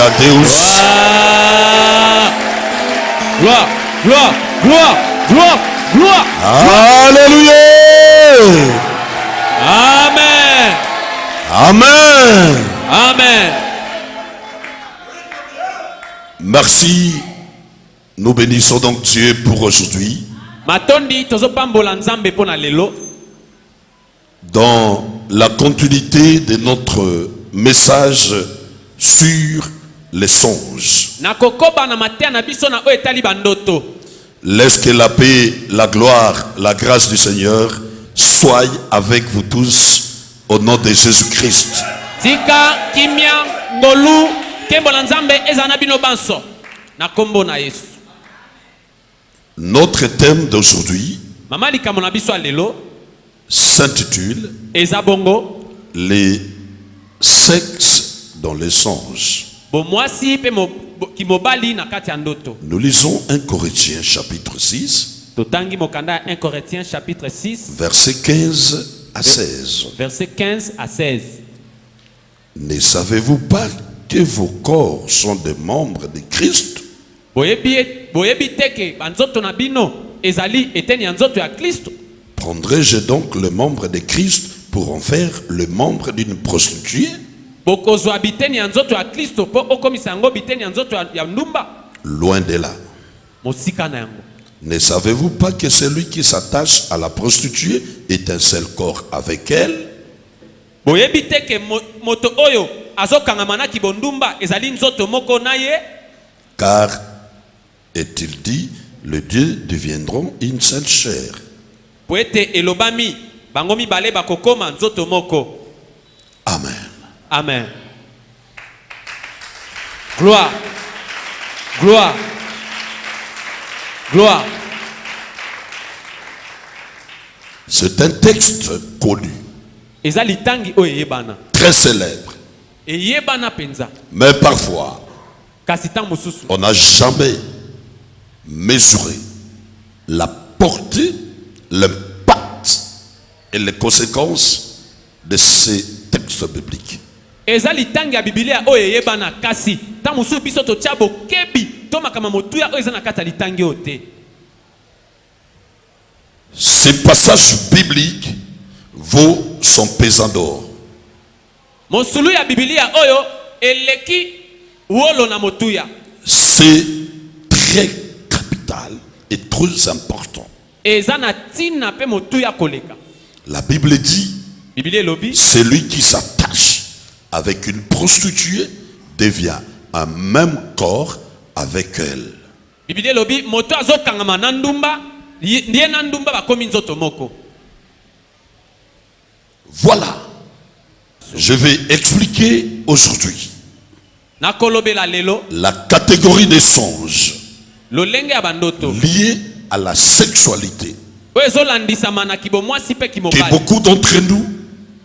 a Deus. Gloire, gloire, gloire, gloire, gloire. Alléluia. Amen. Amen. Amen. Merci. Nous bénissons donc Dieu pour aujourd'hui. Matondi tozopambola nzambe pona lelo. Dans la continuité de notre message sur les songes. Nakokoba na matea na biso na oetali bandoto. Laisse que la paix, la gloire, la grâce du Seigneur soient avec vous tous au nom de Jésus-Christ. Tika kimia ngolu kembo na nzambe ezana bino banso na kombo na Yesu. Notre thème d'aujourd'hui Mama likambo na biso lelo s'intitule Ezabongo les sexes dans les songes. bomwasi pe kimobali na kati ya ndoto. Nous lisons 1 Corinthiens chapitre 6, Totangi mokanda 1 Corinthiens chapitre 6 versets 15 à 16. verset 15 à 16. Ne savez-vous pas que vos corps sont des membres de Christ? Boyebi teke banzoto na bino ezali eteni ya nzoto ya Kristo. Prendrai-je donc le membre de Christ pour en faire le membre d'une prostituée? Bokozwa biteni ya nzoto ya Kristo po okomisa yango biteni ya nzoto ya ndumba. Loin de là. Mosika na yango. Ne savez-vous pas que celui qui s'attache à la prostituée est un seul corps avec elle? Boyebi teke moto oyo azokangama na kibondumba ezali nzoto moko na ye. Car, est-il dit, les deux deviendront une seule chair. Poete elobami bango mibale bakokoma nzoto moko. Amen. Amen. Gloire. Gloire. Gloire. C'est un texte connu, Ezali tangi oyo yebana. très célèbre. E yebana penza. Mais parfois, Kasi tang mususu. on n'a jamais mesuré la portée, l'impact et les conséquences de ces textes bibliques. Ezali tangi ya Biblia oyo yebana kasi tang mususu biso to chabo kebi to makama motuya oyo ezana kata litangi ote. Ces passages bibliques vaut son pesant d'or. Mosulu ya Biblia oyo eleki wolo na motuya. C'est très capital et très important. Ezana tina pe motuya koleka. La Bible dit, Biblia lobi celui qui s'attache avec une prostituée devient un même corps avec elle. Biblia lobi moto azokangama na ndumba ndiye na ndumba bakomi nzoto moko. Voilà. Je vais expliquer aujourd'hui Nakolobela lelo la catégorie des songes lolenge ya bandoto liés à la sexualité oyo ezolandisama na kibomwasi pe que kimobali beaucoup d'entre nous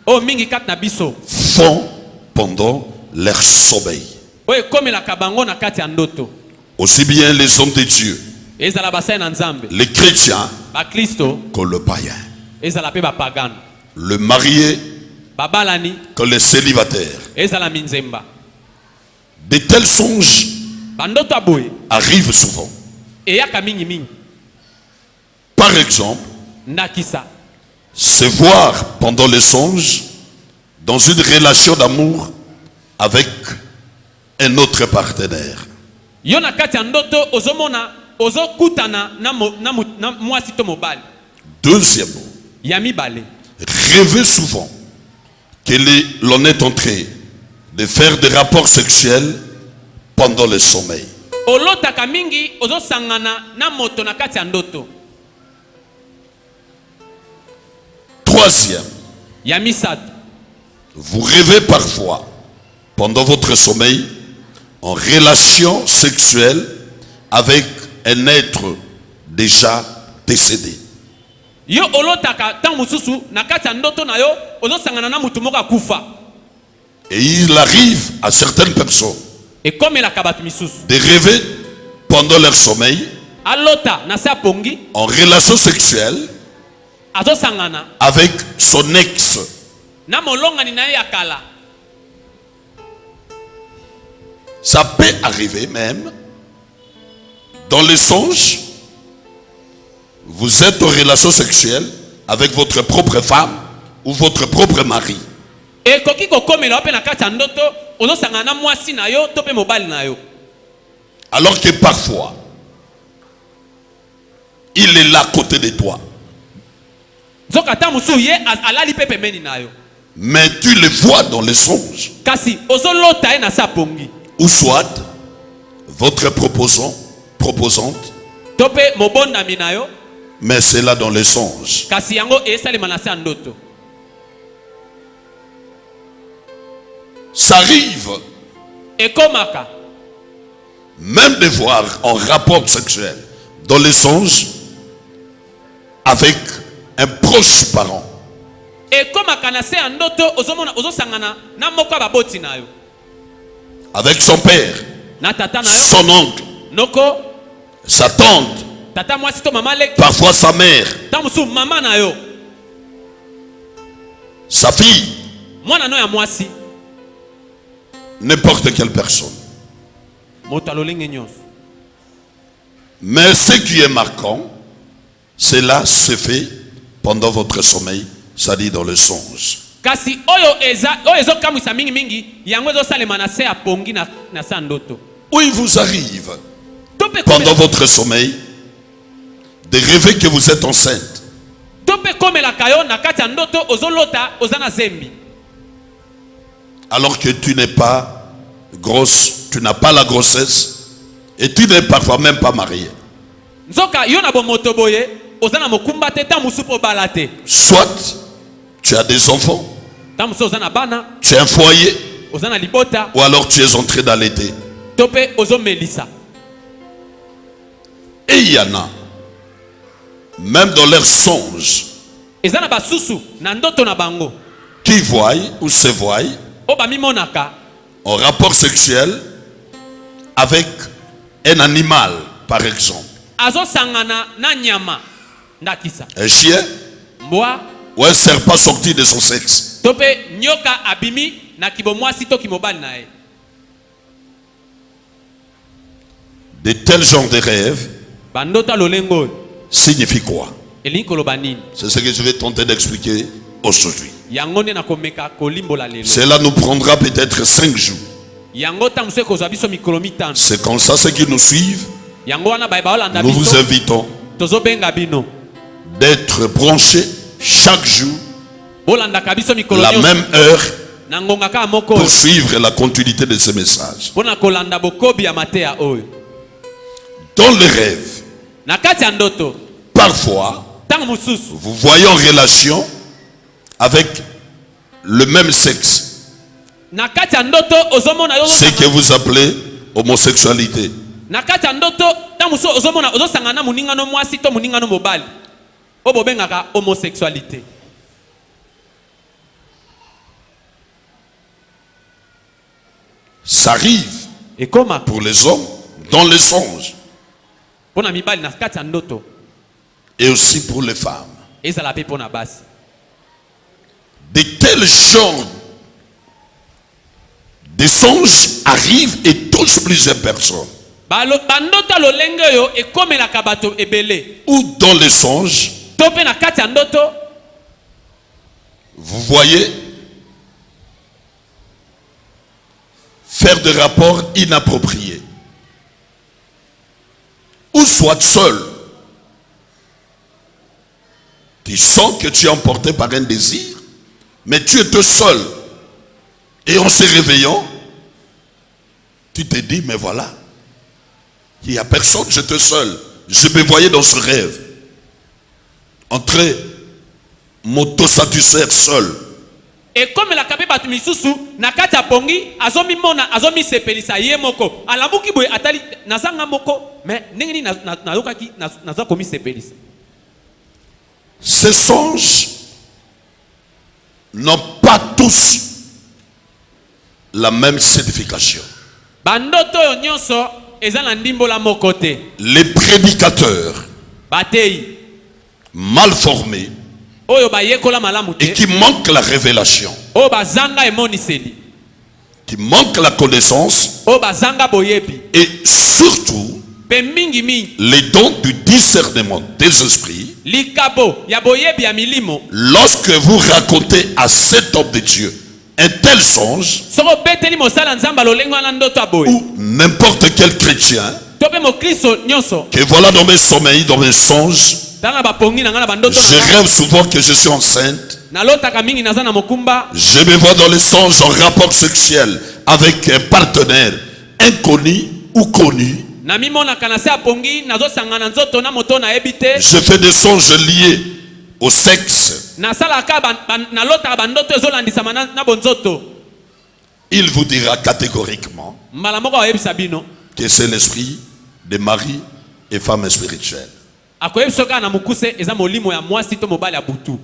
oyo mingi kati na biso font pendant leur sommeil. oyo ekomelaka bango na kati ya ndoto. Aussi bien les hommes de Dieu, Ezala basali na nzambe les chrétiens, bakristo, que le païen, ezala pe bapagano, le marié, babalani, que les célibataires. ezala minzemba. De tels songes Bandoto aboye arrivent souvent. eyaka mingi mingi. Par exemple, Ndakisa se voir pendant les songes dans une relation d'amour avec un autre partenaire. yo na kati ya ndoto ozomona ozokutana na mwasi to mobali. Deuxièmement, Ya mibale rêver souvent que l'on est en train de faire des rapports sexuels pendant le sommeil. olotaka mingi ozosangana na moto na kati ya ndoto. Troisième, Ya misato vous rêvez parfois pendant votre sommeil en relation sexuelle avec un être déjà décédé. yo olotaka ntango mosusu na kati ya ndoto na yo ozosangana na mutu moko akufa. Et il arrive à certaines personnes Ekomelaka bato misusu de rêver pendant leur sommeil alota na se apongi en relation sexuelle azosangana avec son ex. na molongani na ye ya kala. Ça peut arriver même, dans les songes, vous êtes en relation sexuelle avec votre propre femme ou votre propre mari. Alors que parfois, il est là à côté de toi. Mais tu le vois dans les songes. Ou soit, votre proposante, mais c'est là dans les songes. Ça arrive même de voir en rapport sexuel dans les songes avec un proche parent. Avec son père, son oncle, sa tante, parfois sa mère, sa fille, n'importe quelle personne. Mais ce qui est marquant, cela se fait pendant votre sommeil, c'est-à-dire dans le songe. Où il vous arrive, pendant votre sommeil, de rêver que vous êtes enceinte. Alors que tu n'es pas grosse, tu n'as pas la grossesse, et tu n'es parfois même pas marié. Soit tu as des enfants, tu as un foyer, ou alors tu es en train d'allaiter. Et il y en a, même dans leurs songes, qui voient ou se voient en rapport sexuel avec un animal, par exemple. Un chien ou un serpent sorti de son sexe. De tels genres de rêves signifient quoi? C'est ce que je vais tenter d'expliquer aujourd'hui. Cela nous prendra peut-être 5 jours. C'est comme ça, ceux qui nous suivent, nous vous invitons d'être branchés chaque jour, la même heure, pour suivre la continuité de ce message. Dans le rêve, parfois, vous voyez en relation avec le même sexe, ce que vous appelez homosexualité. Ça arrive pour les hommes dans les songes, et aussi pour les femmes. De tels genres de songes arrivent et touchent plusieurs personnes. Ou dans les songes, vous voyez faire des rapports inappropriés. Ou soit seul. Tu sens que tu es emporté par un désir, mais tu es seul. Et en se réveillant, tu te dis, mais voilà, il n'y a personne, j'étais seul. Je me voyais dans ce rêve, en train m'auto-satisfaire seul. Et comme la kabe batu misusu nakata pongi azomi mona azomi sepelisa yemoko alamuki boy atali nazanga moko mais nengeni nazokaki naza komi sepelisa. Ces songes n'ont pas tous la même signification. Bandoto nyonso ezana ndimbola mokote. Les prédicateurs batei mal formés et qui manquent la révélation, qui manquent la connaissance, o bazanga boyebi et surtout pe mingi mingi les dons du discernement des esprits. likabo ya boyebi ya milimo Lorsque vous racontez à cet homme de Dieu un tel songe, soko beteli mosala nzamba lolengo na ndoto aboye ou n'importe quel chrétien, to pe mokristo nyonso que voilà dans mes sommeils, dans mes songes, tanga bapongi na ngana bandoto je rêve souvent que je suis enceinte. nalotaka mingi naza na mokumba Je me vois dans les songes en rapport sexuel avec un partenaire inconnu ou connu. na mimonaka na se apongi nazosangana nzoto na moto nayebi te Je fais des songes liés au sexe. nasalaka nalotaka bandoto ezolandisama na bonzoto. Il vous dira catégoriquement mbala moko ayebisa bino que c'est l'esprit de mari et femme spirituelle. akoyebisa kaka na mokuse eza molimo ya mwasi to mobali ya butu.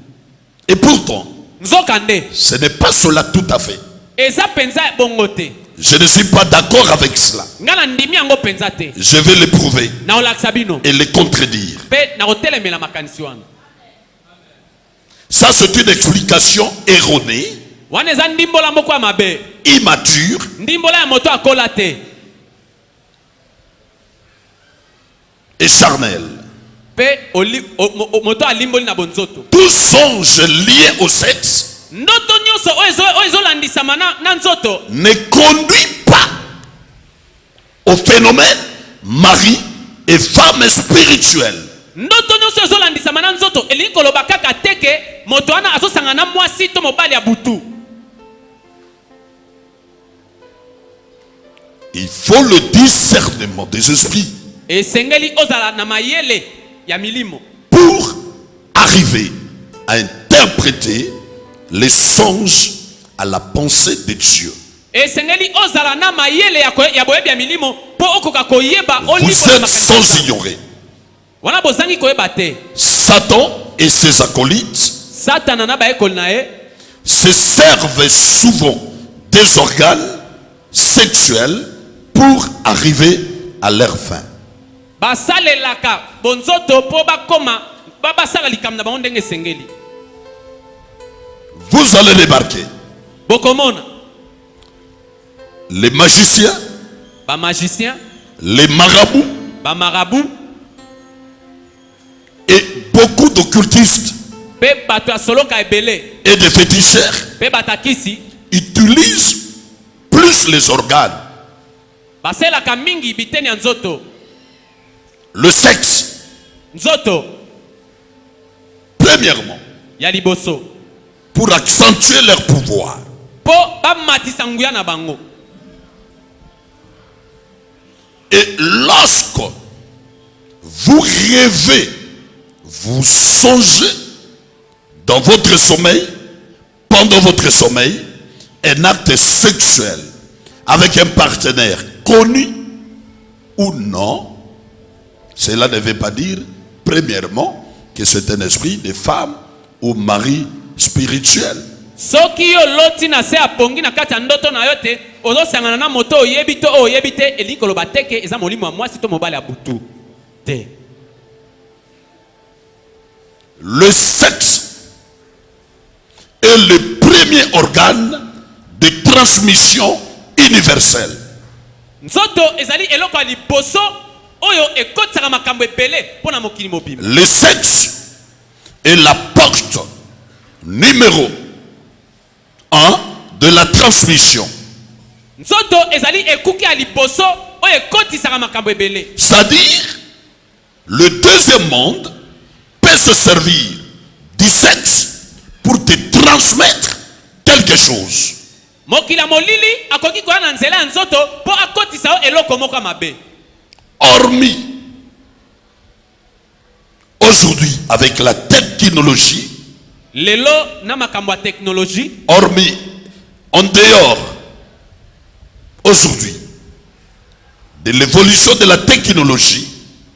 Et pourtant, nzokande ce n'est pas cela tout à fait. eza penza bongo te. Je ne suis pas d'accord avec cela. nga na ndimi yango penza te. Je vais le prouver naolakisa bino et le contredire. mpe nakotelemela makanisi wana. Ça, c'est une explication erronée, wana eza ndimbola moko ya mabe, immature, ndimbola ya moto akola te et charnelle. mpe moto alimboli na bonzoto. Tout songe lié au sexe ndoto nyonso oyo ezolandisama na nzoto ne conduit pas au phénomène mari et femme spirituelle. ndoto nyonso ezolandisama na nzoto elingi koloba kaka teke moto wana azosanga na mwasi to mobali ya butu. Il faut le discernement des esprits esengeli ozala na mayele ya milimo pour arriver à interpréter les songes à la pensée de Dieu. esengeli ozala na mayele ya boyebi ya milimo mpo okoka koyeba Vous êtes sans ignorer. wana bozangi koyeba te. Satan et ses acolytes satana na bayekoli na ye se servent souvent des organes sexuels pour arriver à leur fin. basalelaka bonzoto mpo bakoma basala likambo na bango ndenge esengeli. Vous allez débarquer. bokomona Les magiciens, bamagicien les marabouts bamarabu et beaucoup d'occultistes mpe bato ya soloka ebele et de féticheurs mpe batakisi utilisent plus les organes, baselaka mingi biteni ya nzoto. le sexe, nzoto premièrement, ya liboso pour accentuer leur pouvoir. mpo bamatisa nguya na bango. Et lorsque vous rêvez, vous songez dans votre sommeil, pendant votre sommeil, un acte sexuel avec un partenaire connu ou non, cela ne veut pas dire, premièrement, que c'est un esprit de femme ou mari spirituel. soki yo loti na se apongi na kati ya ndoto na yo te ozosangana na moto oyebi to oyebi te elingi koloba teke eza molimo ya mwasi to mobali ya butu te. Le sexe est le premier organe de transmission universelle. nzoto ezali eloko ya liboso oyo ekotisaka makambo ebele mpo na mokili mobimba. Le sexe est la porte numéro 1 de la transmission. nzoto ezali ekuki ya liboso oyo ekotisaka makambo ebele. C'est-à-dire, le deuxième monde peut se servir du sexe pour te transmettre quelque chose. mokili ya molili akoki koya na nzela ya nzoto mpo akotisa yo eloko moko ya mabe. Hormis, aujourd'hui, avec la technologie, lelo na makambo ya teknologie hormis, en dehors, aujourd'hui, de l'évolution de la technologie,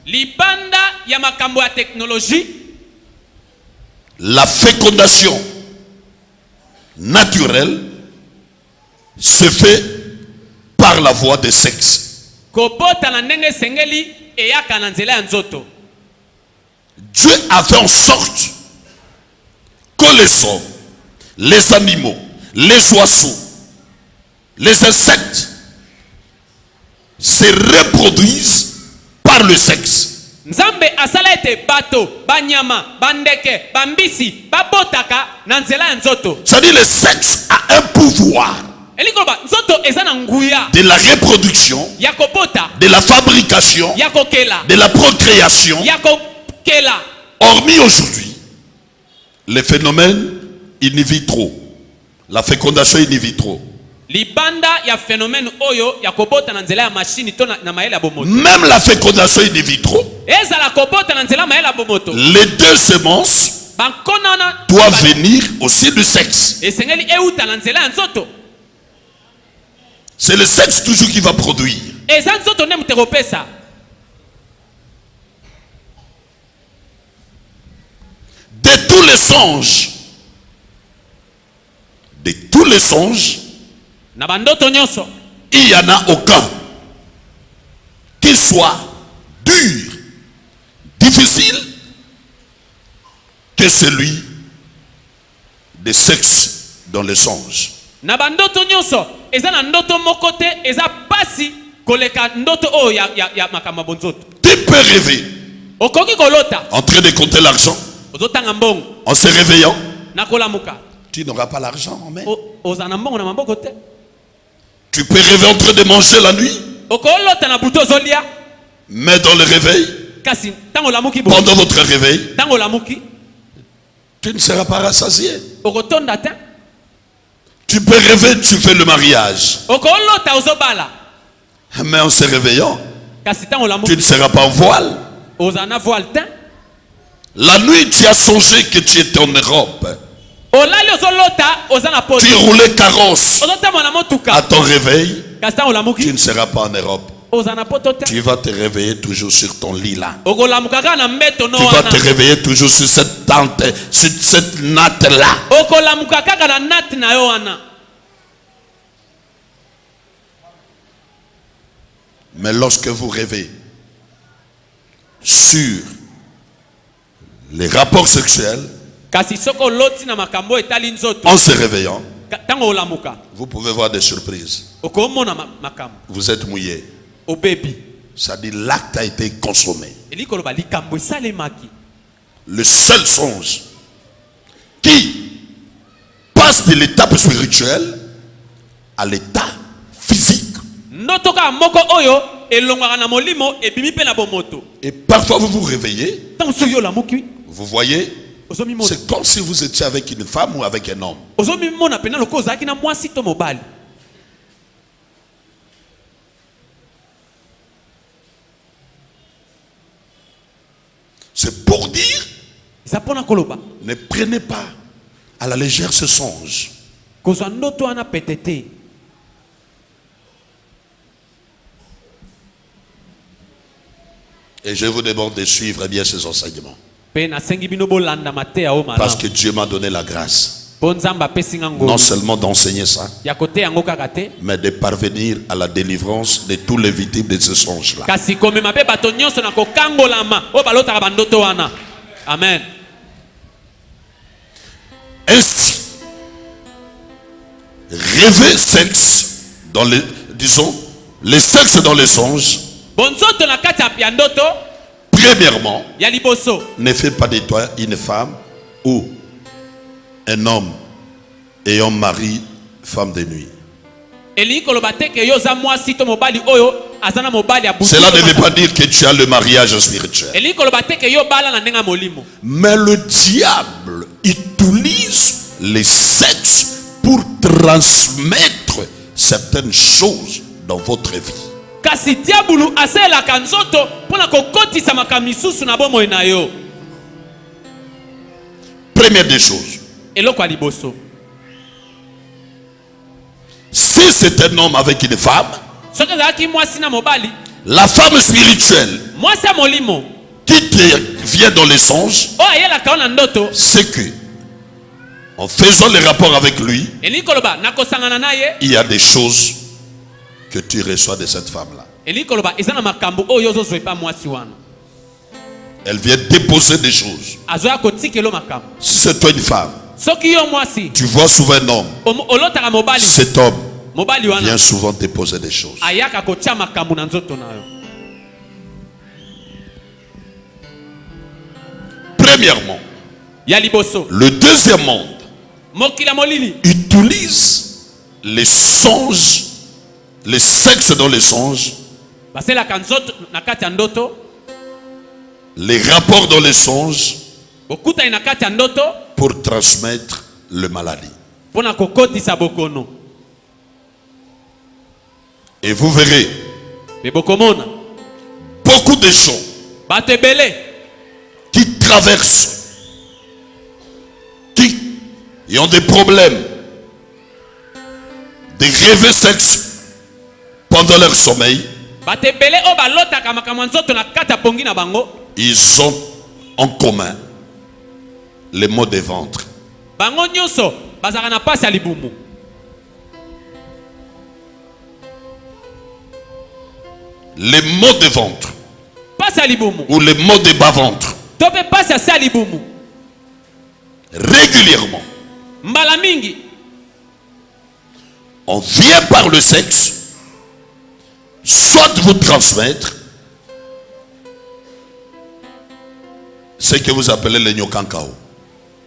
libanda ya makambo ya teknologie la fécondation naturelle se fait par la voie de sexe. kobota na ndenge esengeli eyaka na nzela ya nzoto. Dieu a fait en sorte que les hommes, les animaux, les oiseaux, les insectes se reproduisent par le sexe. Nzambe asala ete bato, banyama, bandeke, bambisi, babotaka na nzela ya nzoto. C'est-à-dire le sexe a un pouvoir Elikoloba nzoto eza na nguya de la reproduction, ya kobota, de la fabrication, ya kokela, de la procréation. ya kokela. Hormis aujourd'hui, les phénomènes in vitro, la fécondation in vitro. Libanda ya phénomène oyo ya kobota na nzela ya machine to na maela bomoto. Même la fécondation in vitro, Eza la kobota na nzela maela bomoto. les deux semences Bankonana doivent venir aussi du sexe. esengeli euta na nzela ya nzoto. C'est le sexe toujours qui va produire. Eza nzoto ne muteko pesa. De tous les songes, Na bandoto nyonso, il n'y en a aucun qui soit dur, difficile, que celui des sexes dans les songes. na bandoto nyonso, eza na ndoto moko te, eza pasi koleka ndoto oyo ya makamba bonzoto. Tu peux rêver Okoki kolota, en train de compter l'argent, ozotanga mbongo, en se réveillant. na kolamuka. Tu n'auras pas l'argent en main. Ozana mbongo na maboko te. Tu peux rêver en train de manger la nuit, Okolota na buto zolia, mais dans le réveil, kasi tango lamuki bo. pendant votre réveil, Tango lamuki, tu ne seras pas rassasié. okotonda te. Tu peux rêver, tu fais le mariage, Okolota ozobala, mais en se réveillant, kasi tango tu lamuki, ne seras pas en voile. ozana voile te. La nuit, tu as songé que tu étais en Europe. Olali ozolota, ozana poto. Tu roulais carrosse. Ozotama na motuka, À ton réveil, kasi tango tu lamuki, ne seras pas en Europe. ozana poto te. Tu vas te réveiller toujours sur ton lit là. Okolamuka kaka na mbeto no Tu vas wana. te réveiller toujours sur cette tente, sur cette natte là. Okolamuka kaka na nati na yo wana. Mais lorsque vous rêvez sur les rapports sexuels, Kasi soko loti na makambo etali nzoto, en se réveillant, tango olamuka, vous pouvez voir des surprises. okomona makambo, Vous êtes mouillé. obebi. Ça dit l'acte a été consommé. Elikoloba likambo esalemaki. Le seul songe qui passe de l'étape spirituelle à l'état physique. Ndoto kaka moko oyo elongwaka na molimo ebimi mpe na bomoto. Et parfois vous vous réveillez, Tango soki olamuki, vous voyez, ozomimona. c'est comme si vous étiez avec une femme ou avec un homme. Ozomimona pena loko ozalaki na mwasi to mobali. C'est pour dire, Eza pona koloba, ne prenez pas à la légère ce songe. kozwa ndoto wana pete te. Et je vous demande de suivre bien ces enseignements. Pe nasengi bino bolanda mateya o Parce malamu. que Dieu m'a donné la grâce. Po Nzambe apesi nga ngolu. Non seulement d'enseigner ça, Ya kote yango kaka te, mais de parvenir à la délivrance de tous les victimes de ce songe-là. kasi komema mpe bato nyonso na kokangolama oyo balotaka bandoto wana. Amen. Ainsi, rêver sexe dans les, disons, les sexes dans les songes, Bonzoto na kati ya ndoto premièrement, ya liboso. ne fait pas de toi une femme ou un homme ayant mari, femme de nuit. Elingi koloba te ke yo za mwasi to mobali oyo azana mobali ya butu. Cela ne veut pas dire que tu as le mariage spirituel. Elingi koloba te ke yo bala na ndenga molimo. Mais le diable utilise les sexes pour transmettre certaines choses dans votre vie. Kasi diabulu aselaka nzoto pona kokotisa makambo misusu na bomoi na yo. Première des choses, Eloko ya liboso. si c'est un homme avec une femme, Soki ezalaki mwasi na mobali, la femme spirituelle mwasi ya molimo qui te vient dans les songes, oyo ayelaka yo na ndoto, c'est que en faisant les rapports avec lui, elingi koloba nakosangana na ye, il y a des choses que tu reçois de cette femme-là. elingi koloba eza na makambo oyo ozozwa epa mwasi wana. Elle vient déposer des choses. Azoya kotikelo makambo. Si c'est toi une femme, Soki yo mwasi, tu vois souvent un homme. olotaka mobali, Cet homme mobali wana vient souvent te poser des choses. ayaka kotia makambo na nzoto na yo. Premièrement, Ya liboso le deuxième monde mokila molili utilise les songes, les sexes dans les songes, baselaka nzoto na kati ya ndoto, les rapports dans les songes bokutani na kati ya ndoto pour transmettre le maladie. mpona kokotisa bokono. Et vous verrez Me bokomona beaucoup de gens bato ebele qui traversent, qui ont des problèmes de rêver sexe pendant leur sommeil. bato ebele oyo balotaka makambo ya nzoto na kati ya pongi na bango, Ils ont en commun les maux de ventre. bango nyonso bazalaka na pasi ya libumu. Les maux de ventre Pasi ya libumu ou les maux de bas-ventre to mpe pasi ya se ya libumu régulièrement. mbala mingi On vient par le sexe, soit vous transmettre ce que vous appelez le nyokankao.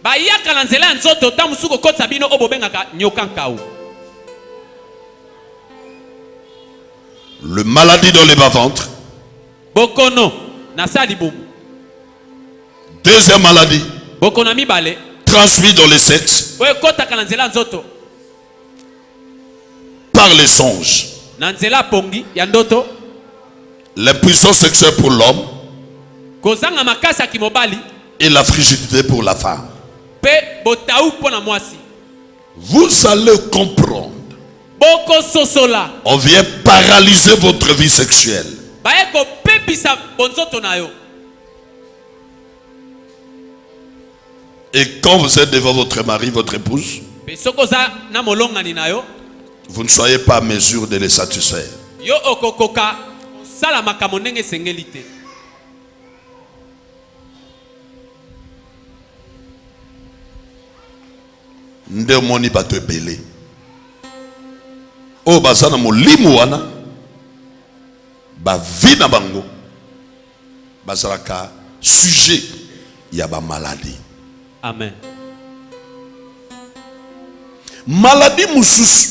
bayaka na nzela ya nzoto ta mosuku kokotisa bino oyo bobengaka nyoka nkau. Le maladie dans le bas-ventre. Bokono na se ya libumu. Deuxième maladie, Bokono ya mibale transmise dans le sexe oyo ekotaka na nzela ya nzoto par les songes. na nzela ya pongi ya ndoto, L'impuissance sexuelle pour l'homme kozanga makasi ya kimobali et la frigidité pour la femme. mpe botau mpo na mwasi. Vous allez comprendre. Bokososola On vient paralyser votre vie sexuelle. baye kopepisa bonzoto na yo. Et quand vous êtes devant votre mari, votre épouse, Mpe soki oza na molongani na yo, vous ne soyez pas à mesure de les satisfaire. yo okokoka kosala makambo ndenge esengeli te. Nde moni bato ebele oyo baza na molimo wana bavi na bango bazalaka sujet ya bamaladi. Amen. Maladi mosusu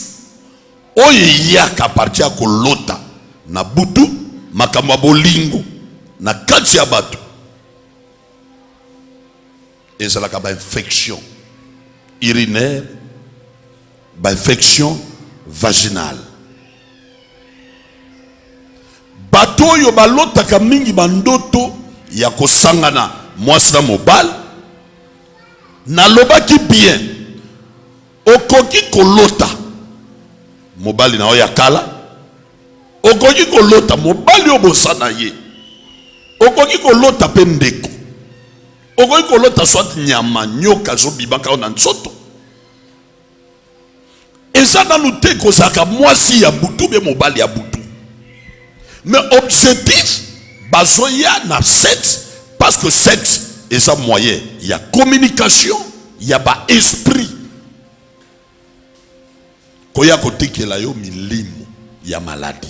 oyo eyaka aparti ya kolota na butu makambo ya bolingo na kati ya bato ezalaka bainfection urinaire, infection vaginale. Bato oyo balotaka mingi bandoto ya kosangana mwasi na mobali, nalobaki bien okoki kolota mobali na oya kala, okoki kolota mobali obosana ye, okoki kolota pe ndeko, okoki kolota soit nyama nyoka zo bibaka na nzoto. Eza nanu te kozaka mwasi ya butu be mobali ya butu. Mais objectif bazoya na sexe parce que sexe est un moyen, il y a communication, il y a ba esprit. Koya kotikela yo milimo ya maladie.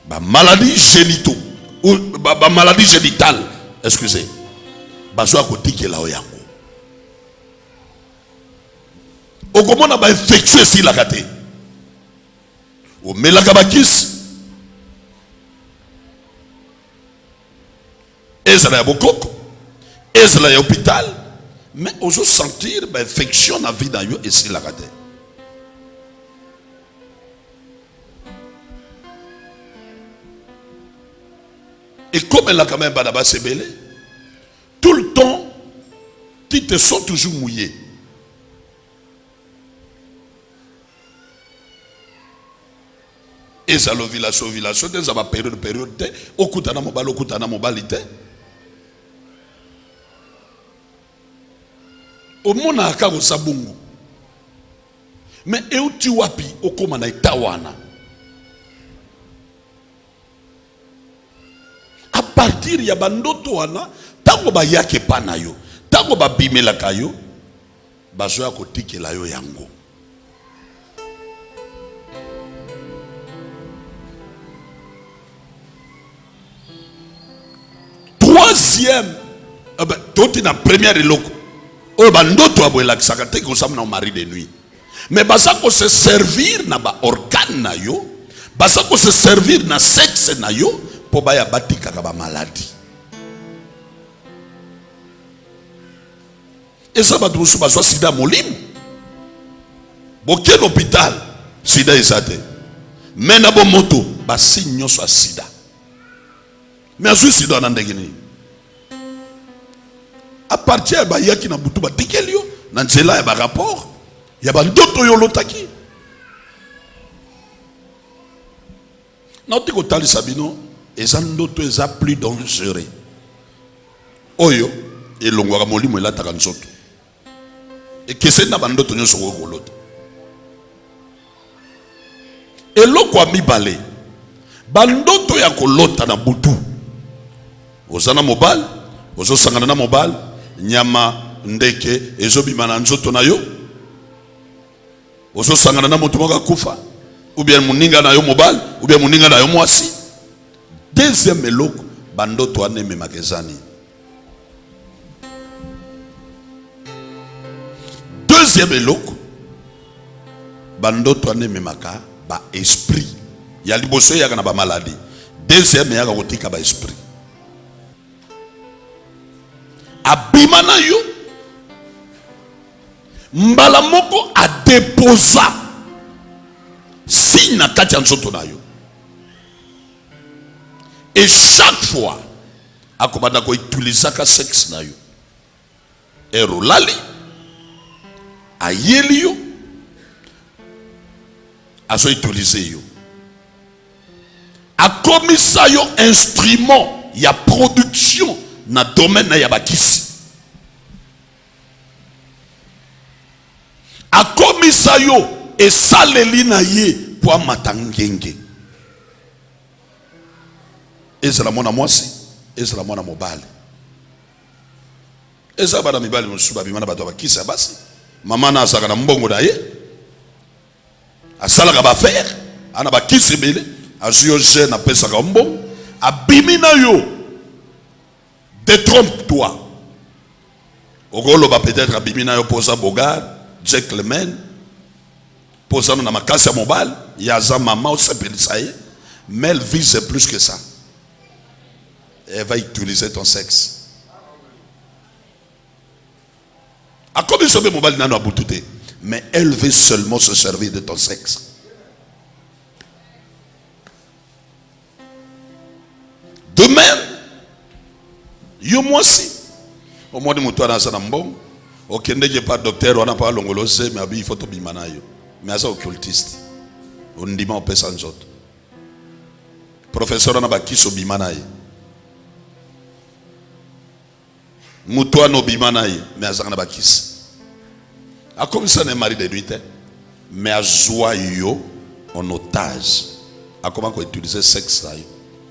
Ba maladie génitaux ou ba maladie génitale, excusez. Bazoya kotikela yo yango. Okomona ba infectieux si la kate. O melaka bakis. Ezala ya bokoko. Ezala ya hôpital. Mais ozo sentir ba infection na vie na yo et si la kate. Et comme elle a quand même badaba sebele, tout le temps, tu te sens toujours mouillé. Et ça l'ovulation, ça va période, okutana mobilité. Au monde a ka sabungu. Mais euti wapi okoma na itawana. À partir ya bandoto wana, tango ba yake pana yo, tango ba bimela kayo, bazoya kotikela yo yango. Troisième, tout na première eloko. Oh bandoto aboela kisakate ko samna au mari de nuit. Mais basa ko se servir na ba organe na yo, basa ko se servir na sexe na yo po ba ya batika ka ba maladie. Et ça va tout sur sida molim. Boké l'hôpital sida isate. Mais na bon moto ba signe so sida. Mais azu sida na ndegeni. À partir de yaki na butu ba tikelio na nzela ya ba rapport ya ba ndoto yo lotaki. Na otiko tali sabino eza ndoto eza plus dangereux. Oyo elongwa molimo elataka nzoto. Et que c'est na bandoto nyoso ko lota. Eloko ami balé. Bandoto ya kolota na butu. Ozana mobile, ozo sangana na mobile, nyama ndeke ezobima na nzoto na yo. Ozo sangana na moto moka kufa, ou bien muninga na yo mobile, ou bien muninga na yo mwasi. Deuxième eloko bandoto aneme makezani. Deuxième eloko bandoto aneme maka ba esprit. Ya liboso ya kana ba maladie. Deuxième ya kotika ba esprit. Abimana yo mbala moko a déposa signe na kati ya nzoto na yo. Et chaque fois akobanda ko utiliser ka sexe na yo. Erolali ayeli yo azo utiliser yo. Akomisa yo instrument ya production na domaine na yabakisi. Akomisa yo esaleli na ye po matangenge. Ezala mwana mwasi, ezala mwana mobali. Ezala bana mibali musuba bimana bato bakisa basi. Mama na asaka na mbongo na ye. Asala ka ba faire, ana bakisi bele, azuyo je na pesa ka mbongo, abimina yo. Détrompe-toi. Ogolo ba peut-être abimina yo posa bogar, gentleman. Posa na makasi ya mobile, yaza mama o sepelisa ye, mais elle vise plus que ça. Elle va utiliser ton sexe. A combien de mobile nano abutute, mais elle veut seulement se servir de ton sexe. De même, yo mwasi au moins de moto na sana mbongo okende ke pas docteur wana pa longolose mais abi photo bimana yo mais asa occultiste on ndima opesa nzoto professeur na bakiso bimana ye moto no bimana ye mais asa na bakisi a comme ça ne mari de nuit mais azwa yo en otage a comment ko utiliser sexe là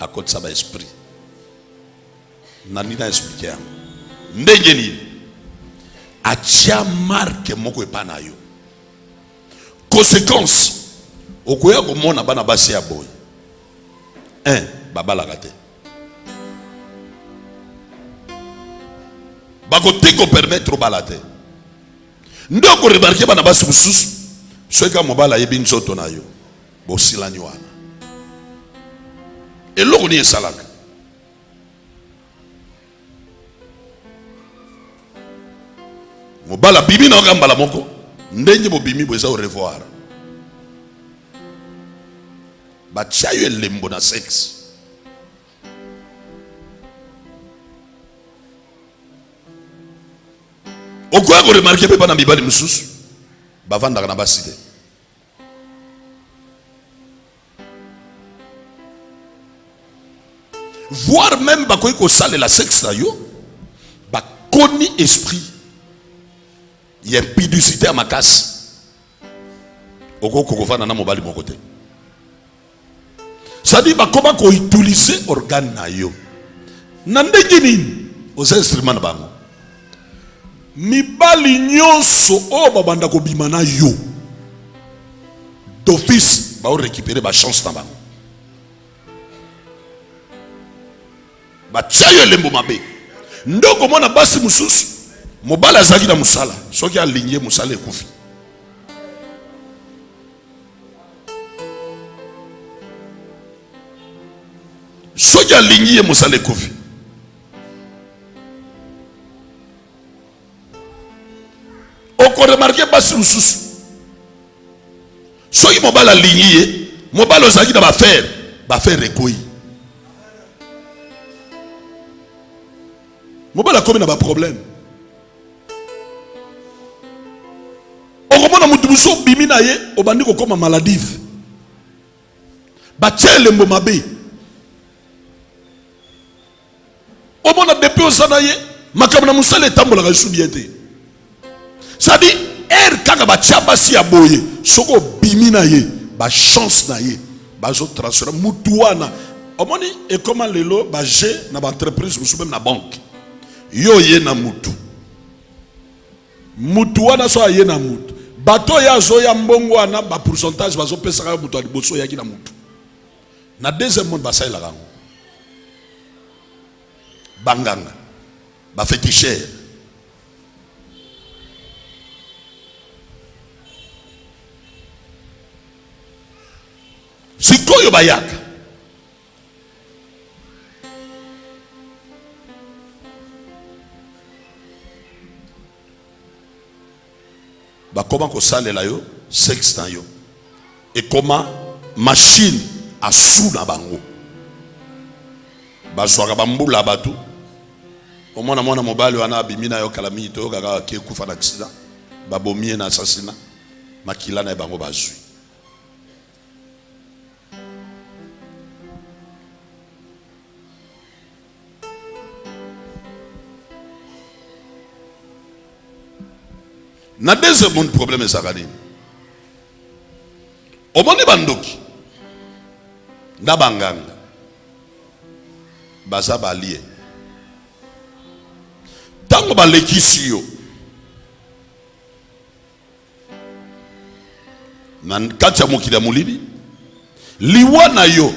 à cause de sa esprit. Nani na expliquer yango ndenge nini atia marque moko epana yo conséquence okoya komona bana basi ya boy babalaka te bakotiko permettre bala te ndoko remarquer bana basi mususu soka mobala yebi nzoto na yo bosilani wana eloko ni esalaka mobala bibi na okambala moko ndenge bobimi bweza au revoir batia yo elembo na sexe okoya ko remarquer pe bana mibali mususu bavandaka na basi te voire même bakoyi ko sale la sexe na yo bakoni esprit il y a impudicité à ma casse. Na mobali mon côté. Ça dit comment qu'on utilise organe na yo. Nandengini aux instruments bango. mibali nyonso o babanda ko bimana yo d'office ba récupérer ba chance na bango ba tchayo lembo mabe ndoko mona basi mususu mobala azaki na musala soki aligné musala ekufi soki aligné musala ekufi oko remarquer basi mususu soki mobala aligné mobala ozaki na ba faire ekoyi mobala komi na ba problème okomona mutu musu bimi na ye obandi kokoma maladive batie elembo mabe omona depuis osana ye makambo na musala etambolaka lisu bien te sadi kaka batia basi ya boye soko bimi na ye ba chance na ye bazo transférer mutu wana omoni ekoma lelo ba G na ba entreprise musu même na banque yo ye na mutu mutu wana so ye na mutu bato ya zo ya mbongo wana ba pourcentage bazo pesaka mutu aliboso yaki na mutu na deuxième monde basai la rango banganga ba féticheur sikoyo bayaka bakoma kosalela yo sexe na yo ekoma machine asu na bango bazwaka bambula bato omona mwana mobali wana abimi na yo kala mingi to kaka ke kufa na accident babomie na assassinat makila na bango bazwi na deuxième monde problème ezaka nini omoni bandoki na banganga baza balie ntango balekisi yo na kati ya mokili ya molili liwa na yo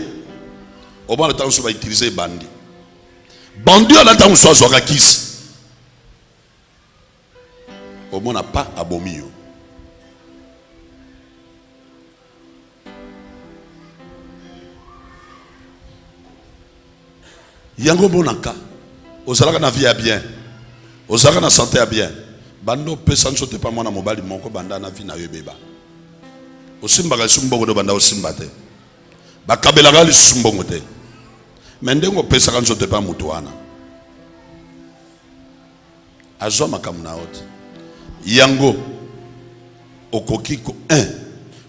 omona ntango so bautilize bandi oyo ntango so azwaka kisi omona pa abomi yo yango monaka ozalaka na vie ya bien ozalaka na santé ya bien bando pesa nso te pa mwana mobali moko banda na vie na yo ebeba osimbaka lisusu mbongo do banda osimba te bakabelaka lisusu mbongo te me ndenge opesaka nso te pa mutu wana azwa makambo na yo te yango okoki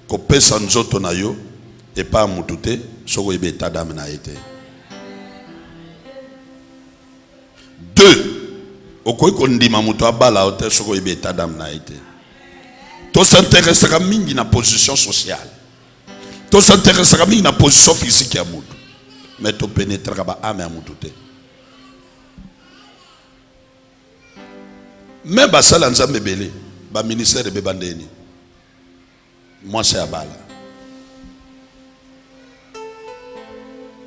kopesa nzoto na yo epa mutu te soko ebe état d'âme na ye te. 2 okoki kondima mutu abala yo te soko ebe état d'âme na ye te. To s'intéressaka mingi na position sociale, to s'intéressaka mingi na position physique ya mutu, mais to pénétraka ba âme ya mutu te. Même basala nzambe belé ba ministère be bandeni moi c'est abala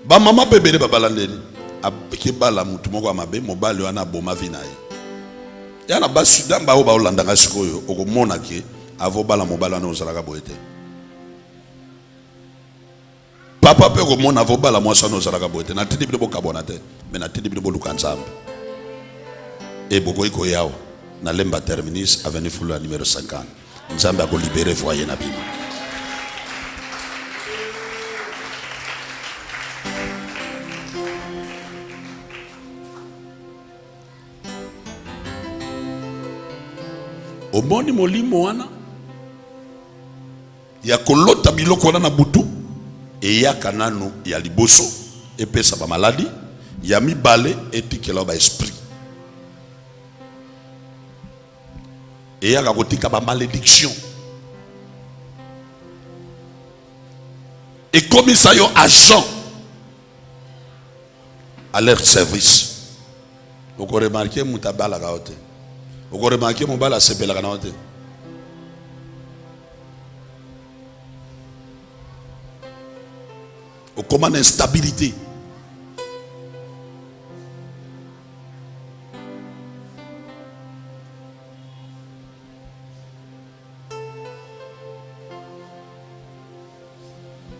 ba mama bebele ba balandeni abiki bala mutu moko amabe mobali wana boma vinaye yana ba sudan ba o ba olanda nga sikoyo okomona ke avo bala mobali wana ozalaka boete papa pe komona avo bala mwasa wana ozalaka boete na tindi bilebo kabona te mais na tindi bilebo luka nzambe e boko iko yawo na lemba terminus avenue Fula numéro 50 nzambe ako libérer foyer na bino. Omoni molimo wana ya kolota biloko wana na butu e ya kananu ya liboso epesa ba maladi ya mibale etikela ba esprit et à côté de la malédiction. Et comme ça y a agent à leur service. Vous avez remarqué Moutabala Gaote. Vous remarquez mon bal à sepela kanate. Au commande instabilité.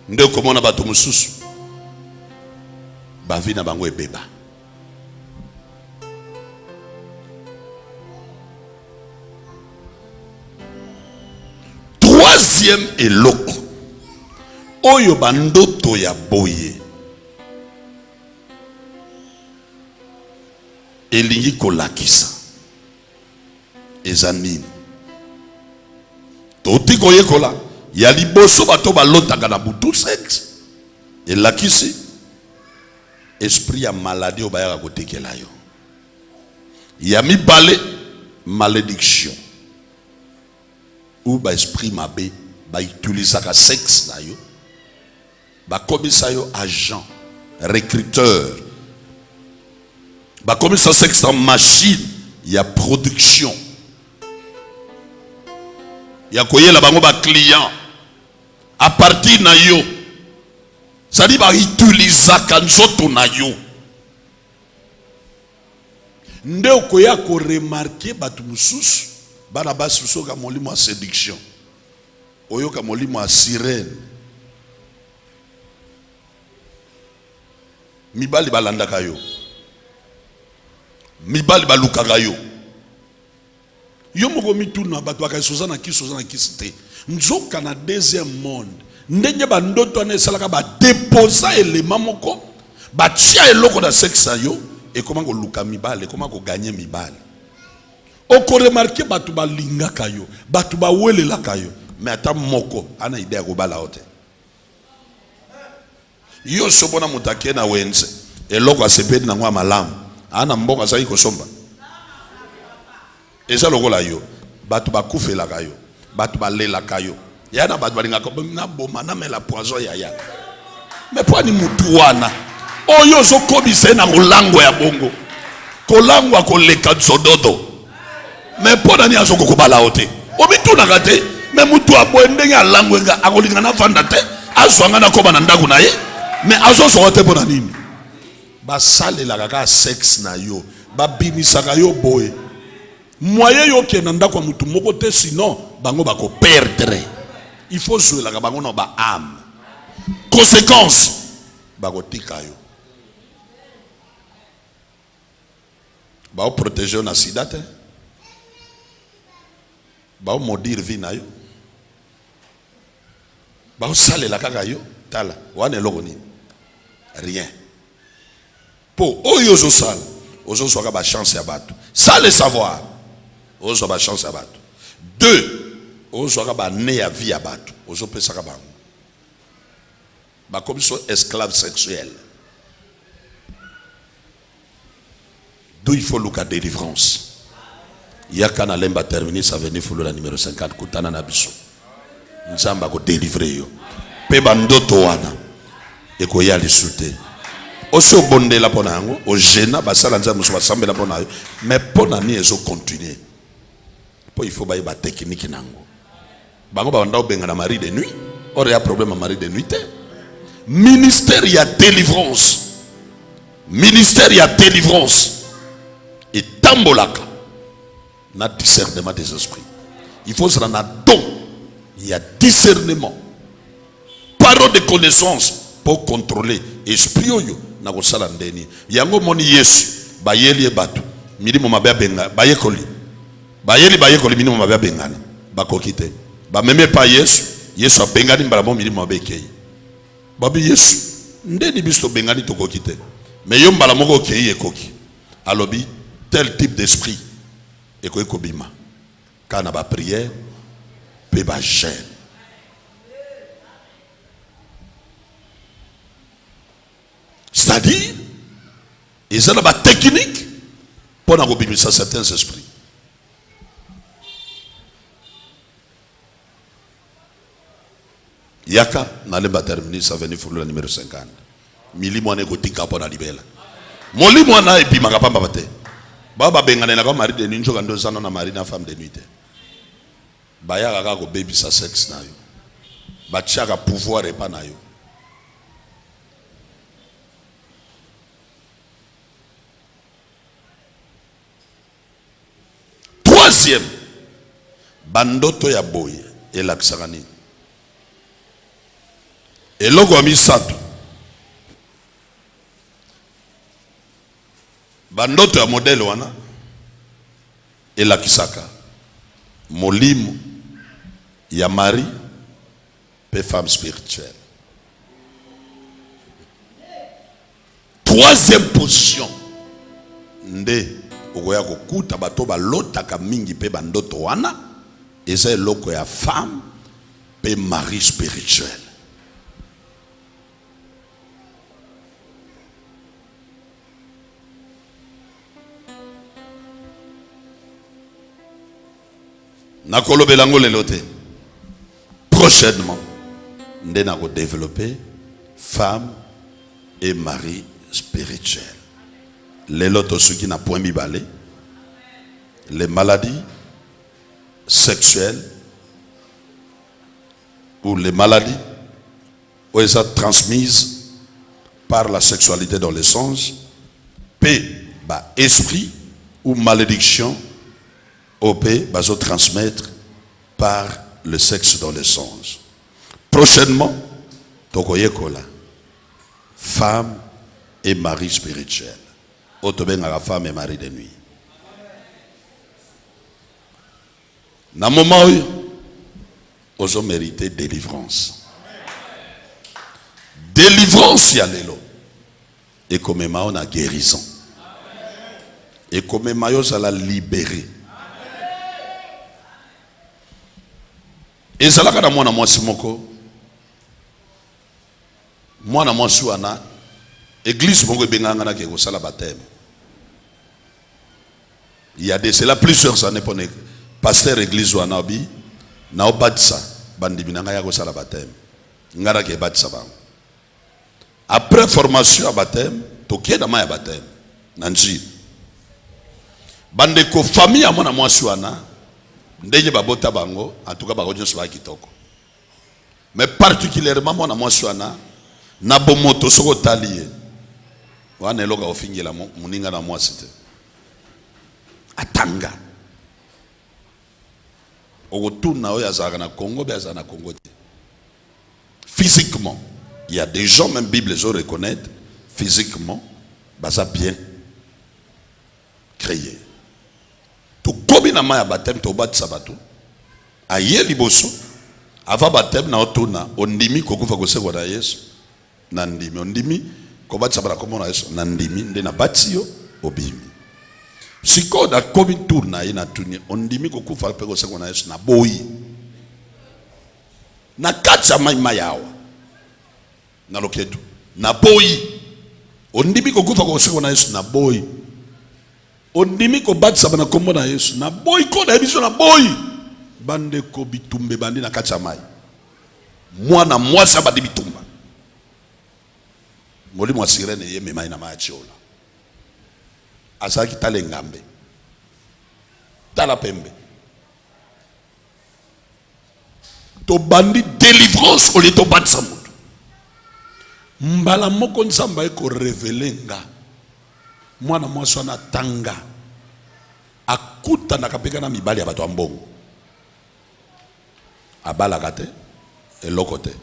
Nde komona bato mususu bavi na bango ebeba. Troisième eloko oyo bandoto ya boye elingi kolakisa eza nini? Toti koyekola ya liboso bato balotaka na butu sexe elakisi esprit ya maladie obayaka kotekela yo. Ya mibale malédiction ou ba esprit mabe ba utilisaka sexe na yo ba komisa yo agent recruteur ba komisa sexe en machine ya production ya koyela bango ba client à partir na yo. Ça dit ba utilisaka nzoto na yo. Nde okoya ko remarquer batu mususu bana basi soka molimo a séduction oyoka molimo a sirène mibali balandaka yo mibali balukaka yo yo moko mituna batu akasoza na kisite nzoka na deuxième monde ndenge bandoto ane salaka ba déposa élément moko ba tia eloko na sexe yo et comment ko luka mibali comment ko gagner mibali. Oko remarqué batu balinga kayo, batu bawele la kayo, mais ata moko ana idea ko bala hote. Yo sobona mutake na wenze, eloko asepedi na ngwa malamu, ana mboka sa iko somba. Eza loko la yo, batu bakufe la kayo, batu balela kayo. Yana batu balinga ko na boma na mela poison ya ya. Mais po ni mutu wana. Oyo zo kobise na kolango ya bongo. Kolango akoleka zododo. Mais pour nani azoko kobala ote obitu na kate mais mutu abwendenge alangwenga akolinga na vanda te azwanga na koba na ndaku na ye mais azoso ote pona nini basale la kaka sexe na yo babimisaka yo boye moyen yo ke na ndaku mutu moko te sinon bango bako perdre il faut jouer la bango na ba âme conséquence bako tika yo ba o protéger na sida te ba o maudire vie na yo ba o sale la kaka yo tala wane eloko nini rien po oyo zo sala ozo soka ba chance ya bato ça le savoir ozo ba chance ya bato deux ozo soka ba ne ya vie ya bato ozo pesa ka bango ba comme so esclave sexuel d'où il faut luka délivrance. Yakana lemba terminer ça venir fulu la numéro 50 kutana na biso. Nzamba ko délivrer yo. Pe bandoto wana eko ya lisute. Oso bonde la pona yango, o jena basala nzambe so basambe la pona yo, mais pona ni ezo continuer. Po il faut ba ba technique nango. Bango ba ndao benga na mari de nuit, or ya problème à mari de nuit. Ministère ya délivrance. Ministère ya délivrance. Et tambolaka. Na discernement des esprits. Il faut se rendre à don. Il y a discernement. Parole de connaissance pour contrôler esprit yo na ko sala ndeni. Yango moni Yesu bayeli ebatu. Milimo mabya benga bayekoli. Bayekoli milimo mabya bengana. Bakokite. Ba meme pa Yesu, Yesu abengani mbala mo milimo mabekei. Babi Yesu ndeni biso bengani to kokite. Mais yo mbala moko okei ekoki. Alobi tel type d'esprit et quoi kobima quand na ba prière pe ba jeûne c'est-à-dire ils ont la technique pour na kobimisa certains esprits. Yaka na lemba terminer ça venir pour le numéro 50 milimo ne kotika pour na libela molimo na ebima kapamba bate Baba bengane na mari de nuit njoka ndo zana na mari na femme de nuit. Baya kaka ko baby sa sexe na yo. Ba tchaka pouvoir e pa na yo. Troisième, bandoto ya boye elakisaka nini? Eloko ya misato, bandoto ya modele wana elakisaka molimo ya mari pe femme spirituelle. Troisième position, nde okoya kokuta bato balotaka mingi pe bandoto wana eza eloko ya femme pe mari spirituel. Nakolobela ngo lelo te. Prochainement nde nako développer femme et mari spirituel. Lelo tosuki na point mibale, les maladies sexuelles ou les maladies où elles sont transmises par la sexualité dans les sens, P, bah, esprit ou malédiction, OP, bah, se transmettre par le sexe dans les sens. Prochainement, tokoyekola, femme et mari spirituel. Otobenga la femme et mari de nuit. Na moment où ils ont mérité délivrance. Délivrance ya lelo. Et comme on a guérison. Et comme on a libéré. Et ça là quand moi na moi simoko. Moi na moi suana. Église moko benganga na ke ko sala baptême. Il y a de cela plusieurs années pour pasteur église wanabi na obadisa bandi binanga ya ko sala baptême. Ngara ke badisa ba. Après formation à baptême, tokie na ma ya baptême. Nanji. Bande ko famille à mona mwasi wana ndenge babota bango en tout cas ba kodjo soba kitoko. Mais particulièrement mona mwasi wana na bomoto soko talié. Wana eloka ofingela muninga na mwasi te. Atanga. Okotuna oya zaka na Congo be azana Congo te. Physiquement, il y a des gens même Bible les reconnaître physiquement, bah ça bien créé. To kobi na maya baptême to bat sabato. Aye liboso ava baptême na otuna ondimi kokufa koseko na Yesu. Na ndimi ondimi ko bat sabara komo na Yesu na ndimi nde na batio obimi. Siko da kobi tourna ina tuni ondimi kokufa pe koseko na Yesu na boyi. Na katsa mai yawa. Na loketo na boyi. Ondimi kokufa koseko na Yesu na boyi. Ondimi ko batsa bana kombo na Yesu na boyi ko na ebiso na boyi. Bande ko bitumbe bandi na katsa mai. Mwana mwasa badi bitumba. Moli mwa sirene ye memai na maya chiola. Asaki tale ngambe. Tala pembe. To bandi délivrance au lieu to batsa mutu. Mbala moko nzamba eko revelenga. Mwana mwaswa na tanga. Akuta na kapeka na mibali ya batu ambongo. Abala kate. Eloko te.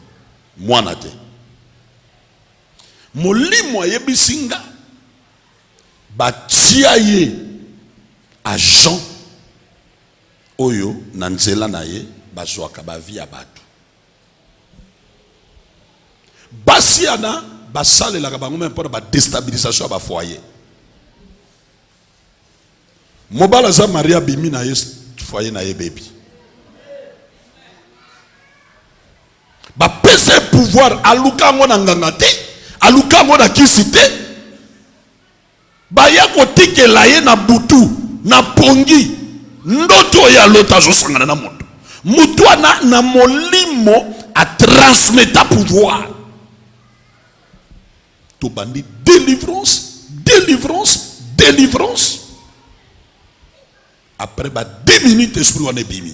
Mwana te. Molimo ayebisinga. Batia ye. Agent. Oyo. Nanzela na ye. Bazwaka bavi ya batu. Basi yana. Basale la kabango même pour la déstabilisation à ba foyer. Mobala za Maria bimi na ye foyer na ye baby. Ba pese pouvoir aluka ngo na nganga te, aluka ngo na kisite. Ba ya kotikela ye na butu, na pongi, ndoto ya lota zo sangana na moto. Mutu na molimo a transmettre pouvoir. To bandi délivrance, délivrance, délivrance. Après 10 minutes, l'esprit on est bimi.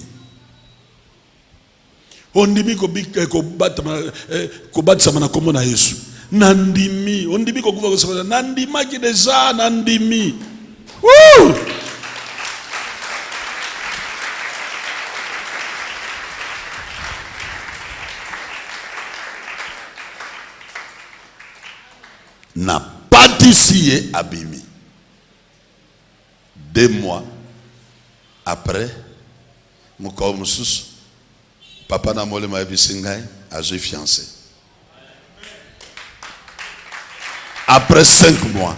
On dit que kobat samana komo na Yesu. Nandimi. On dit que kobat nandima qui déjà nandimi. Wouh! N'a pas d'ici abimi. 2 mois après, mon corps me sous. Papa n'a pas m'a bisingai, a j'ai fiancé. Après 5 mois,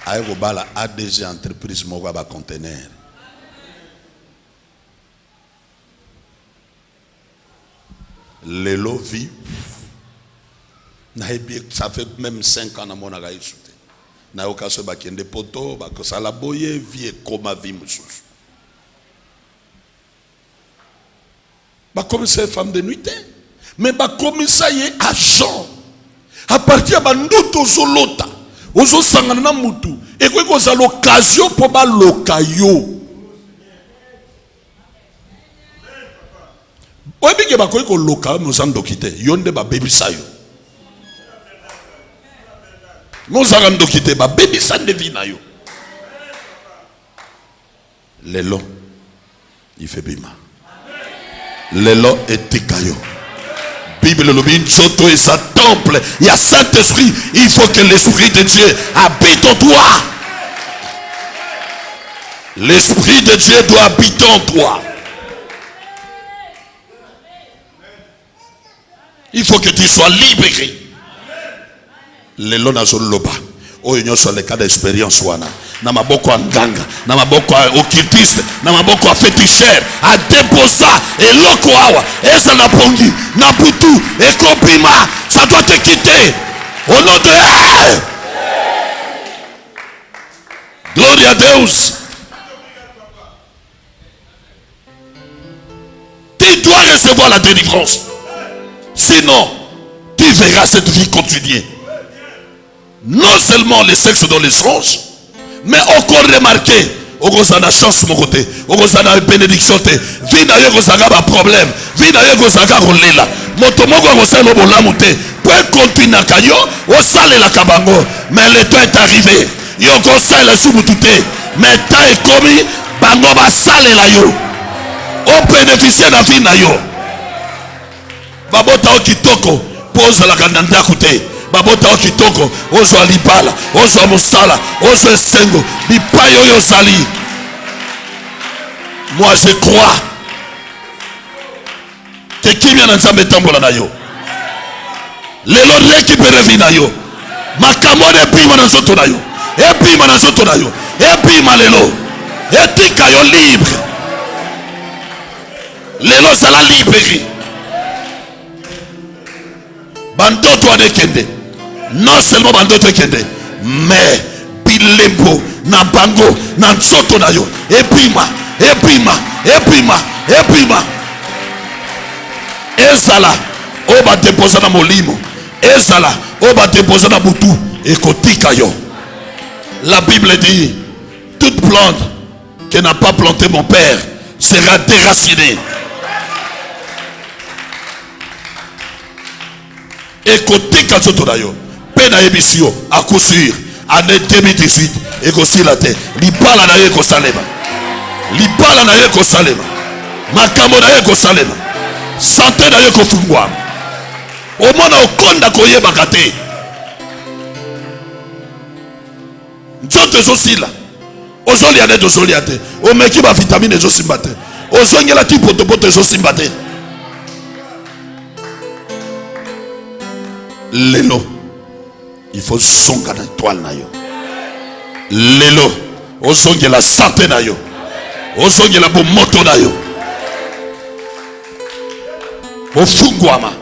a eu la ADG entreprise Mogaba conteneur. Lelo vit. Ça fait même 5 ans à mon avis. Na okaso bakende poto bakosala boye vie koma vie mususu. Ba comme ces femmes de nuit mais ba comme ça y est agent à partir ba ndoto zolota ozo sangana na mutu et ko za l'occasion pour ba lokayo. Obi ke ba ko loka nous en dokite yonde ba baby sayo. Nous allons nous quitter, baby ça ne vit pas. L'élo, il fait bima. L'élo est tikayo. Bible le bin choto et sa temple. Il y a Saint-Esprit. Il faut que l'Esprit de Dieu habite en toi. L'Esprit de Dieu doit habiter en toi. Il faut que tu sois libéré. Les lois nazoloba oyo nyoso le cas d'expérience wana na maboko anganga na maboko occultiste na maboko féticheur a déposa eloko awa eza na pongi na butu ekopima ça doit te quitter au nom de gloire à Dieu. Tu dois recevoir la délivrance, sinon tu verras cette vie continuer. Non seulement les sexes dans les songes, mais encore remarqué, on a la chance mon côté, on a la bénédiction, vie d'ailleurs on a un problème, vie d'ailleurs on a un problème. Motomogo on a un problème, pour continuer à caillou, on sale la cabango, mais le temps est arrivé. Yo conseille la sous-boutoute, mais temps est commis, bango va sale la yo. On bénéficie de la vie na yo. Babota okitoko, pose la kandanda côté. Babota okitoko ozo alibala ozo musala ozo esengo bipayo yo sali. Moi je crois que kimia na nzambe tambola na yo lelo récupérer vie na yo makambo de pima na zoto na yo epima na zoto na yo epima lelo etika yo libre lelo sala libre bandoto adekende. Non seulement bandoto kende, mais bilembo na bango na nzoto na yo epima ezala oba déposer na molimo ezala oba déposer na butu ekotika yo. La Bible dit toute plante que n'a pas planté mon père sera déracinée. Ekotika nzoto na yo pena ebisio à coup sûr année 2018 ekosi la terre libala na yo ekosalema libala na yo ekosalema makambo na yo ekosalema santé na yo ekofungwa omona okonda koyebaka te nzoto ezosila ozolia nde tozolia te omeki bavitamine ezosimba te ozongela ti potopoto ezosimba te. Lelo, il faut zonga na étoile na yo. Lelo, ozonge la santé na yo. Ozonge la bomoto na yo. Ofungwama.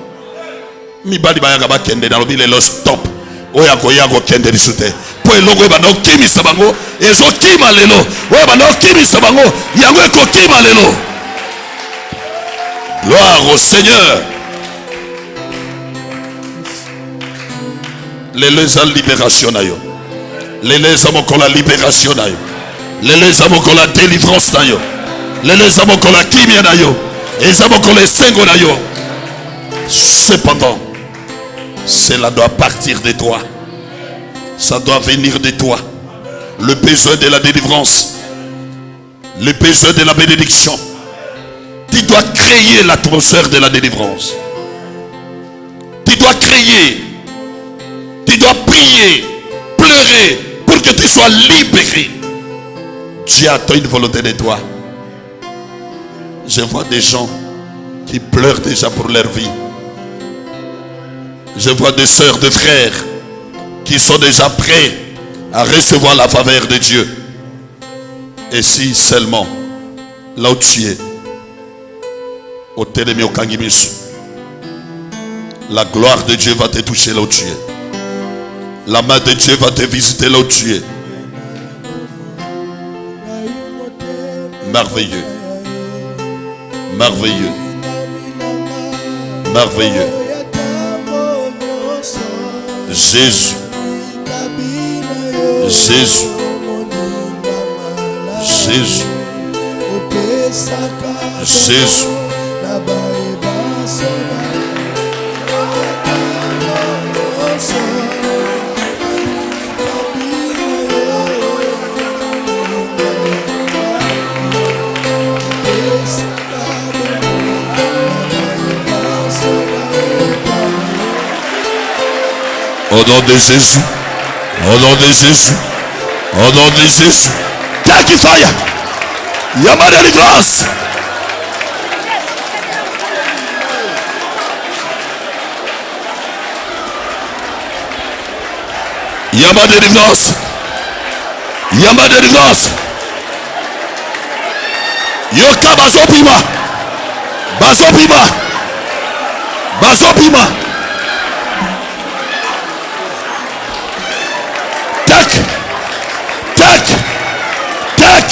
Mibali bayanga bakende na lobi lelo stop. Oya koyago kende risute. Po eloko eba no kimi sabango, ezo kima lelo. Oya ba no kimi sabango, yango eko kima lelo. Gloire au Seigneur. Les libération na yo. Les amoko la libération na yo. Les amoko la délivrance na yo. Les amokola kimia na yo. Les amokola sengo na yo. Cependant, cela doit partir de toi. Ça doit venir de toi. Le besoin de la délivrance. Le besoin de la bénédiction. Tu dois créer l'atmosphère de la délivrance. Tu dois créer. Tu dois prier, pleurer pour que tu sois libéré. Dieu attend une volonté de toi. Je vois des gens qui pleurent déjà pour leur vie. Je vois des sœurs, des frères qui sont déjà prêts à recevoir la faveur de Dieu. Et si seulement, là où tu es, au Télémi au Kangimisu, la gloire de Dieu va te toucher là où tu es. La main de Dieu va te visiter là où tu es. Merveilleux. Merveilleux. Merveilleux. Jésus. Jésus. Jésus. Jésus. Au nom de Jésus. Au nom de Jésus. Au nom de Jésus. Take fire. Yama de grâce. Yama de délivrance. Yama de délivrance. Yoka bazopima. Bazopima. Bazopima. Tac. Tac. Tac.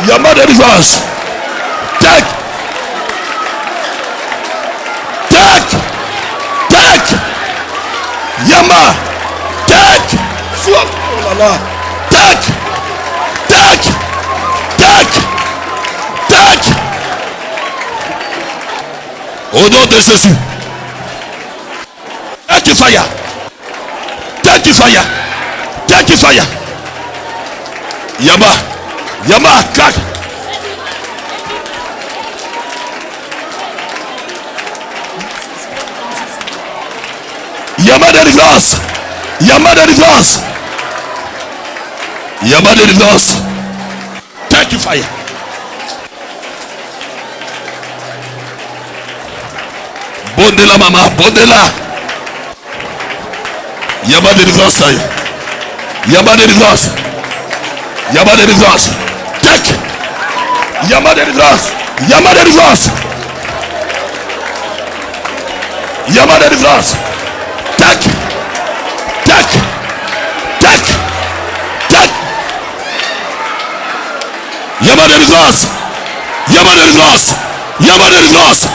Yama de délivrance. Tac. Tac. Tac. Yama. Tac. Oh là là. Tac. Tac. Tac. Tac. Au nom de Jésus. Tac fire. Tac fire. Tac fire. Yama. Yama. Tac. Yama de délivrance. Yama de délivrance. Yama de délivrance. Thank you fire. Bondela mama, bondela. Yama de délivrance. Yama de délivrance. Yama de délivrance. Take. Yama de délivrance. Yama de délivrance. Yama de délivrance. Tac, tac, tac, tac. Yama de délivrance. Yama de délivrance. Yama de délivrance.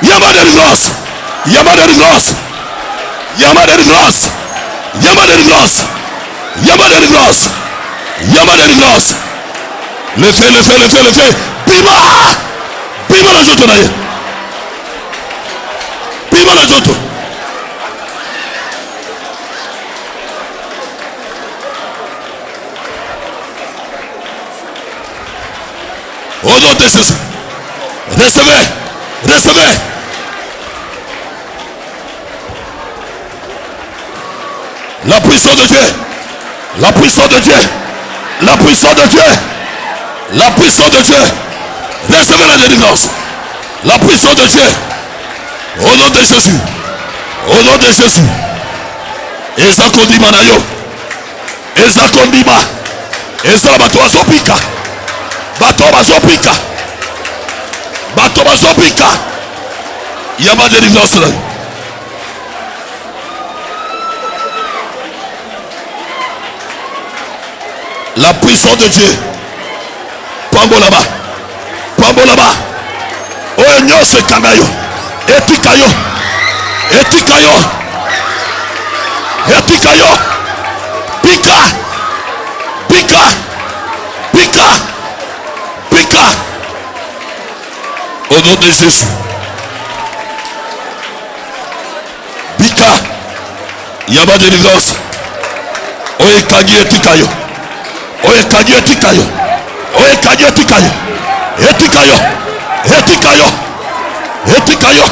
Yama de délivrance. Yama de délivrance. Yama de délivrance. Yama de délivrance. Yama de délivrance. Yama de délivrance. Le feu, le feu, le feu, le feu. Pima. Pima la joto naye. Pima la joto. Au nom de Jésus. Recevez. Recevez. La puissance de Dieu. La puissance de Dieu. La puissance de Dieu. La puissance de Dieu. Recevez la délivrance. La puissance de Dieu. Au nom de Jésus. Au nom de Jésus. Ezakondima na yo. Ezakondima. Ezala bato azopika. Bato bazopika. Bato bazopika. Yama de délivrance là. La puissance de Dieu. Pambo là-bas. Pambo là-bas. Oh nyose kanayo. Etikayo. Etikayo. Etikayo. Pika. Pika. Pika. Au nom de Jésus. Bika. Yaba délivrance. Oye kagi etikayo. Oye kagi etikayo. Oye kagi etikayo. Etikayo. Etikayo. Etikayo.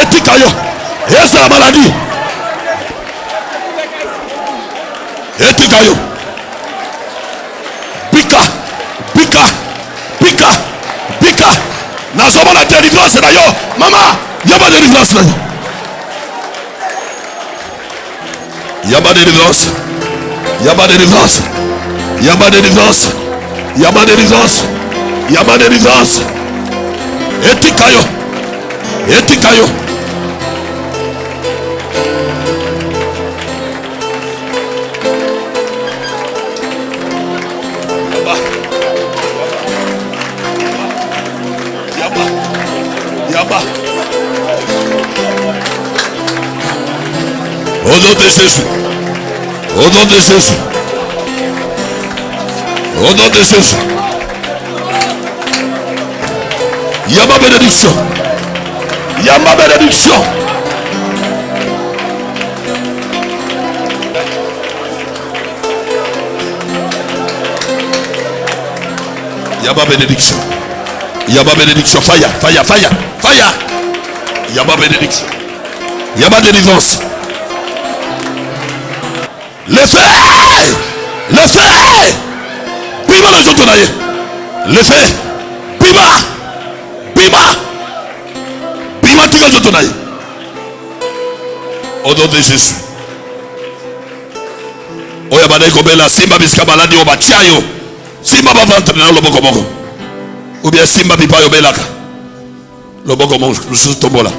Etikayo. Et c'est la maladie. Etikayo. Bika. Bika. Bika. Bika. Nazoma la délivrance d'ailleurs. Maman, yaba délivrance d'ailleurs. Yaba délivrance. Yaba délivrance. Yaba délivrance. Yaba délivrance. Yaba délivrance. Etikayo. Etikayo. Yaba. Yaba. Au nom de Jésus. Au nom de Jésus. Au nom de Jésus. Yaba bénédiction. Yaba bénédiction. Yaba bénédiction. Yaba bénédiction. Fire, fire, fire, fire. Yaba bénédiction. Yaba délivrance. Le feu. Le feu. Bima les autres naïe. Le feu. Bima. Bima. Bima tous les autres naïe. Au nom de Jésus. Oya banaï kobela simba biska baladi obachayo. Simba ba ventre na loboko moko. Ou bien simba pipa yo belaka. Loboko moko, le sous tombola.